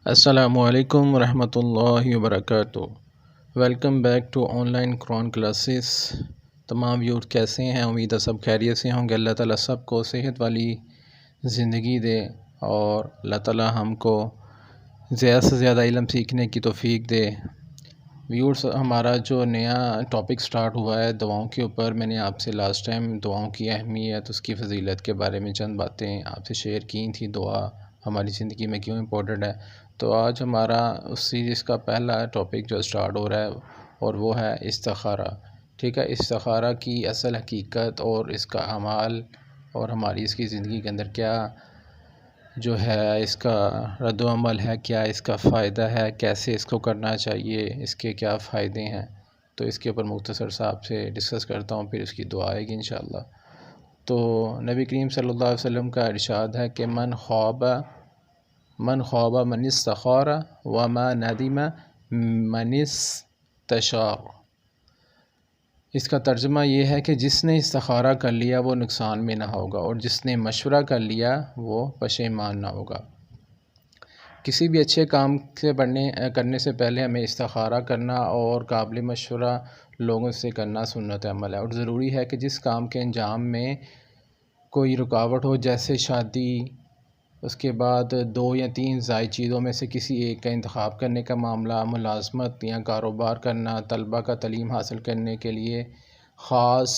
السلام علیکم ورحمۃ اللہ وبرکاتہ۔ Welcome back to online Quran classes. تمام ویور کیسے ہیں؟ امید ہے سب خیریت سے ہوں گے۔ اللہ تعالیٰ سب کو صحت والی زندگی دے اور اللہ تعالیٰ ہم کو زیادہ سے زیادہ علم سیکھنے کی توفیق دے۔ ویورز، ہمارا جو نیا ٹاپک سٹارٹ ہوا ہے دعاؤں کے اوپر، میں نے آپ سے لاسٹ ٹائم دعاؤں کی اہمیت، اس کی فضیلت کے بارے میں چند باتیں آپ سے شیئر کی تھی۔ دعا ہماری زندگی میں کیوں امپورٹنٹ ہے، تو آج ہمارا اس سیریز کا پہلا ٹاپک جو سٹارٹ ہو رہا ہے اور وہ ہے استخارہ۔ ٹھیک ہے، استخارہ کی اصل حقیقت اور اس کا اعمال اور ہماری اس کی زندگی کے اندر کیا جو ہے اس کا رد و عمل ہے، کیا اس کا فائدہ ہے، کیسے اس کو کرنا چاہیے، اس کے کیا فائدے ہیں، تو اس کے اوپر مختصر سا آپ سے ڈسکس کرتا ہوں، پھر اس کی دعا آئے گی انشاءاللہ۔ تو نبی کریم صلی اللہ علیہ وسلم کا ارشاد ہے کہ من خواب من استخار وما ندم من استشار۔ اس کا ترجمہ یہ ہے کہ جس نے استخارہ کر لیا وہ نقصان میں نہ ہوگا، اور جس نے مشورہ کر لیا وہ پشیمان نہ ہوگا۔ کسی بھی اچھے کام سے کرنے سے پہلے ہمیں استخارہ کرنا اور قابل مشورہ لوگوں سے کرنا سنت عمل ہے، اور ضروری ہے کہ جس کام کے انجام میں کوئی رکاوٹ ہو، جیسے شادی، اس کے بعد 2 یا 3 زائد چیزوں میں سے کسی ایک کا انتخاب کرنے کا معاملہ، ملازمت یا کاروبار کرنا، طلبہ کا تعلیم حاصل کرنے کے لیے خاص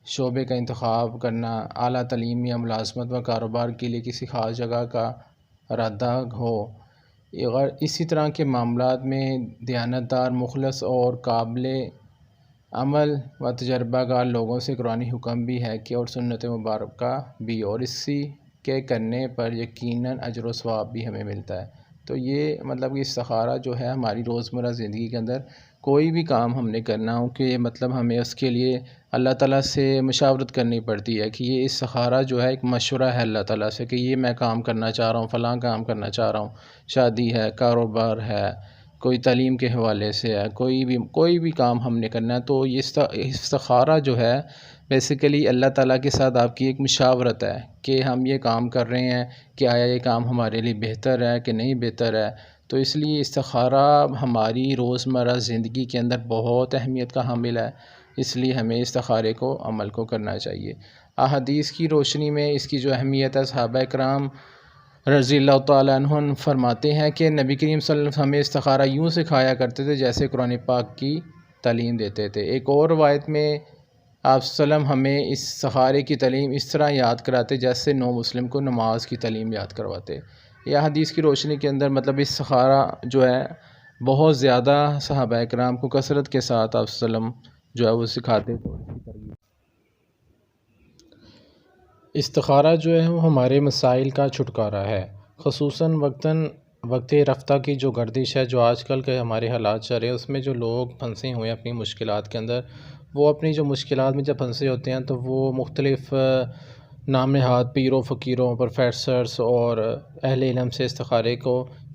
شعبے کا انتخاب کرنا، اعلیٰ تعلیم یا ملازمت و کاروبار کے لیے کسی خاص جگہ کا ارادہ ہو، اسی طرح کے معاملات میں دیانتدار، مخلص اور قابل عمل و تجربہ کار لوگوں سے قرآنی حکم بھی ہے کہ اور سنت مبارکہ بھی، اور اسی کے کرنے پر یقیناً اجر و ثواب بھی ہمیں ملتا ہے۔ تو یہ مطلب کہ استخارہ جو ہے ہماری روزمرہ زندگی کے اندر کوئی بھی کام ہم نے کرنا ہو کہ مطلب ہمیں اس کے لیے اللہ تعالیٰ سے مشاورت کرنی پڑتی ہے کہ یہ استخارہ جو ہے ایک مشورہ ہے اللہ تعالیٰ سے کہ یہ میں کام کرنا چاہ رہا ہوں، فلاں کام کرنا چاہ رہا ہوں، شادی ہے، کاروبار ہے، کوئی تعلیم کے حوالے سے ہے، کوئی بھی کام ہم نے کرنا ہے، تو یہ استخارہ جو ہے بیسیکلی اللہ تعالیٰ کے ساتھ آپ کی ایک مشاورت ہے کہ ہم یہ کام کر رہے ہیں کہ آیا یہ کام ہمارے لیے بہتر ہے کہ نہیں بہتر ہے۔ تو اس لیے استخارہ ہماری روزمرہ زندگی کے اندر بہت اہمیت کا حامل ہے، اس لیے ہمیں استخارے کو عمل کو کرنا چاہیے۔ احادیث کی روشنی میں اس کی جو اہمیت ہے، صحابہ کرام رضی اللہ تعالیٰ عنہ فرماتے ہیں کہ نبی کریم صلی اللہ علیہ وسلم ہمیں استخارہ یوں سکھایا کرتے تھے جیسے قرآن پاک کی تعلیم دیتے تھے۔ ایک اور روایت میں آپ وسلم ہمیں اس استخارے کی تعلیم اس طرح یاد کراتے جیسے نو مسلم کو نماز کی تعلیم یاد کرواتے۔ یہ حدیث کی روشنی کے اندر مطلب استخارہ جو ہے بہت زیادہ صحابہ کرام کو کثرت کے ساتھ آپ وسلم جو ہے وہ سکھاتے تھے۔ استخارہ جو ہے وہ ہمارے مسائل کا چھٹکارا ہے، خصوصاً وقت رفتہ کی جو گردش ہے، جو آج کل کے ہمارے حالات چل رہے ہیں، اس میں جو لوگ پھنسے ہوئے ہیں اپنی مشکلات کے اندر، وہ اپنی جو مشکلات میں جب پھنسے ہوتے ہیں تو وہ مختلف نام نہاد پیروں، فقیروں، پروفیسرز اور اہل علم سے استخارے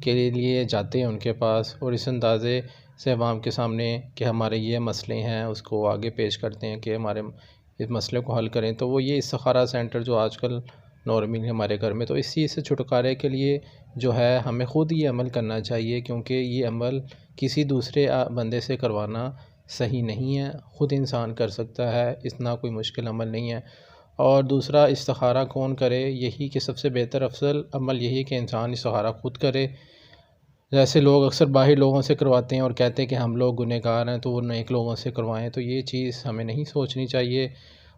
کے لیے جاتے ہیں ان کے پاس، اور اس اندازے سے عوام کے سامنے کہ ہمارے یہ مسئلے ہیں اس کو آگے پیش کرتے ہیں کہ ہمارے اس مسئلے کو حل کریں۔ تو وہ یہ استخارہ سینٹر جو آج کل نارمل ہمارے گھر میں، تو اس چیز سے چھٹکارے کے لیے جو ہے ہمیں خود یہ عمل کرنا چاہیے، کیونکہ یہ عمل کسی دوسرے بندے سے کروانا صحیح نہیں ہے، خود انسان کر سکتا ہے، اتنا کوئی مشکل عمل نہیں ہے۔ اور دوسرا، استخارہ کون کرے؟ یہی کہ سب سے بہتر افضل عمل یہی کہ انسان استخارہ خود کرے۔ جیسے لوگ اکثر باہر لوگوں سے کرواتے ہیں اور کہتے ہیں کہ ہم لوگ گنہگار ہیں تو وہ نیک لوگوں سے کروائیں، تو یہ چیز ہمیں نہیں سوچنی چاہیے،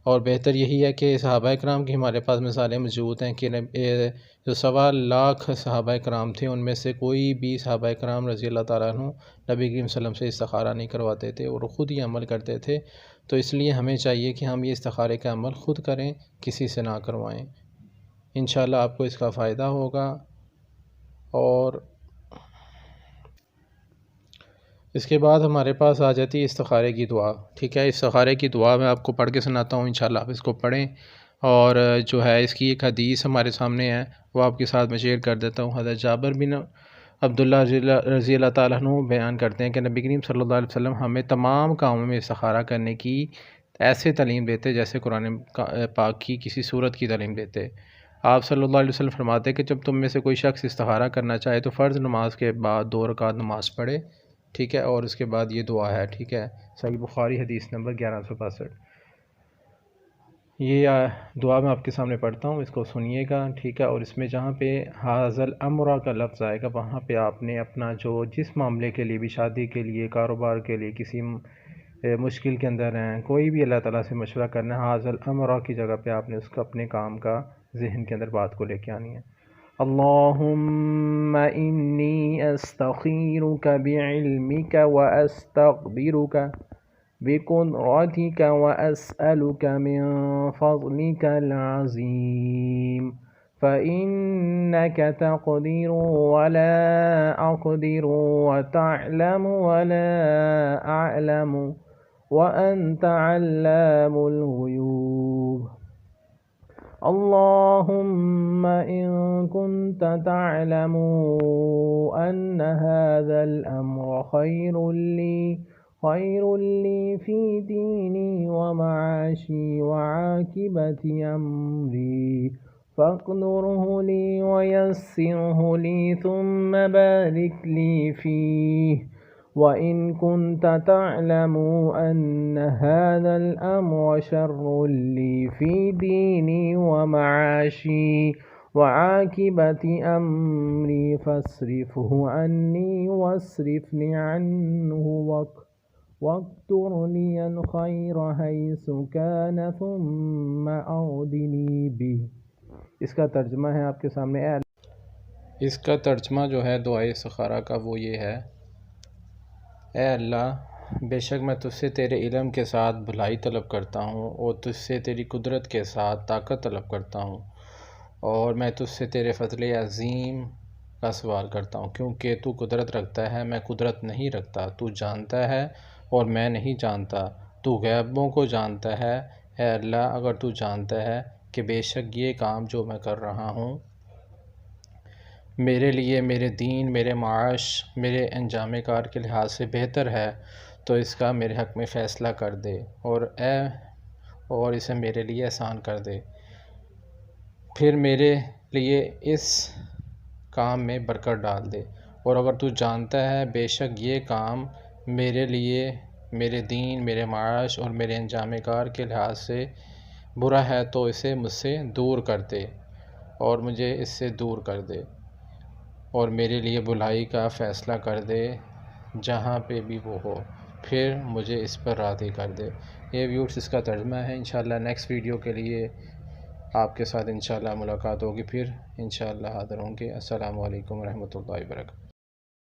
اور بہتر یہی ہے کہ صحابہ کرام کی ہمارے پاس مثالیں موجود ہیں کہ جو 1.25 لاکھ صحابہ کرام تھے، ان میں سے کوئی بھی صحابہ کرام رضی اللہ تعالیٰ عنہ نبی کریم صلی اللہ علیہ وسلم سے استخارہ نہیں کرواتے تھے اور خود ہی عمل کرتے تھے۔ تو اس لیے ہمیں چاہیے کہ ہم یہ استخارے کا عمل خود کریں، کسی سے نہ کروائیں۔ انشاءاللہ آپ کو اس کا فائدہ ہوگا۔ اور اس کے بعد ہمارے پاس آ جاتی ہے استخارے کی دعا۔ ٹھیک ہے، استخارے کی دعا میں آپ کو پڑھ کے سناتا ہوں، انشاءاللہ آپ اس کو پڑھیں، اور جو ہے اس کی ایک حدیث ہمارے سامنے ہے وہ آپ کے ساتھ میں شیئر کر دیتا ہوں۔ حضرت جابر بن عبداللہ رضی اللہ تعالیٰ عنہ بیان کرتے ہیں کہ نبی کریم صلی اللہ علیہ وسلم ہمیں تمام کاموں میں استخارہ کرنے کی ایسے تعلیم دیتے جیسے قرآن پاک کی کسی سورت کی تعلیم دیتے۔ آپ صلی اللہ علیہ وسلم فرماتے ہیں کہ جب تم میں سے کوئی شخص استخارہ کرنا چاہے تو فرض نماز کے بعد 2 رکعت نماز پڑھے، ٹھیک ہے، اور اس کے بعد یہ دعا ہے، ٹھیک ہے، صحیح بخاری حدیث نمبر 1162۔ یہ دعا میں آپ کے سامنے پڑھتا ہوں، اس کو سنیے گا، ٹھیک ہے، اور اس میں جہاں پہ حاضل امرہ کا لفظ آئے گا وہاں پہ آپ نے اپنا جس معاملے کے لیے بھی، شادی کے لیے، کاروبار کے لیے، کسی مشکل کے اندر ہیں، کوئی بھی اللہ تعالیٰ سے مشورہ کرنا ہے، حاضل امرہ کی جگہ پہ آپ نے اس کا اپنے کام کا ذہن کے اندر بات کو لے کے آنی ہے۔ اللہم انی استخیرک بعلمک واستقدرک بقدرتك وأسألك من فضلك العظيم فإنك تقدر ولا أقدر وتعلم ولا أعلم وأنت علام الغيوب اللهم إن كنت تعلم أن هذا الأمر خير لي في ديني ومعاشي وعاقبة أمري فاقدره لي ويسره لي ثم بارك لي فيه وإن كنت تعلم أن هذا الأمر شر لي في ديني ومعاشي وعاقبة أمري فاصرفه عني واصرفني عنه واقدر لي الخير حيث كان ثم أغدني به۔ اس کا ترجمہ ہے آپ کے سامنے۔ اس کا ترجمہ جو ہے دعائے استخارہ کا وہ یہ ہے: اے اللہ، بے شک میں تجھ سے تیرے علم کے ساتھ بھلائی طلب کرتا ہوں، اور تجھ سے تیری قدرت کے ساتھ طاقت طلب کرتا ہوں، اور میں تجھ سے تیرے فضل عظیم کا سوال کرتا ہوں، کیونکہ تو قدرت رکھتا ہے، میں قدرت نہیں رکھتا، تو جانتا ہے اور میں نہیں جانتا، تو غیبوں کو جانتا ہے۔ اے اللہ، اگر تو جانتا ہے کہ بے شک یہ کام جو میں کر رہا ہوں میرے لیے، میرے دین، میرے معاش، میرے انجام کار کے لحاظ سے بہتر ہے، تو اس کا میرے حق میں فیصلہ کر دے، اور اسے میرے لیے آسان کر دے، پھر میرے لیے اس کام میں برکت ڈال دے، اور اگر تو جانتا ہے بے شک یہ کام میرے لیے، میرے دین، میرے معاش اور میرے انجام کار کے لحاظ سے برا ہے، تو اسے مجھ سے دور کر دے، اور مجھے اس سے دور کر دے، اور میرے لیے بھلائی کا فیصلہ کر دے جہاں پہ بھی وہ ہو، پھر مجھے اس پر راضی کر دے۔ یہ ویورز اس کا ترجمہ ہے۔ انشاءاللہ نیکسٹ ویڈیو کے لیے آپ کے ساتھ انشاءاللہ ملاقات ہوگی، پھر انشاءاللہ حاضر ہوں گے۔ السلام علیکم ورحمۃ اللہ وبرکاتہ۔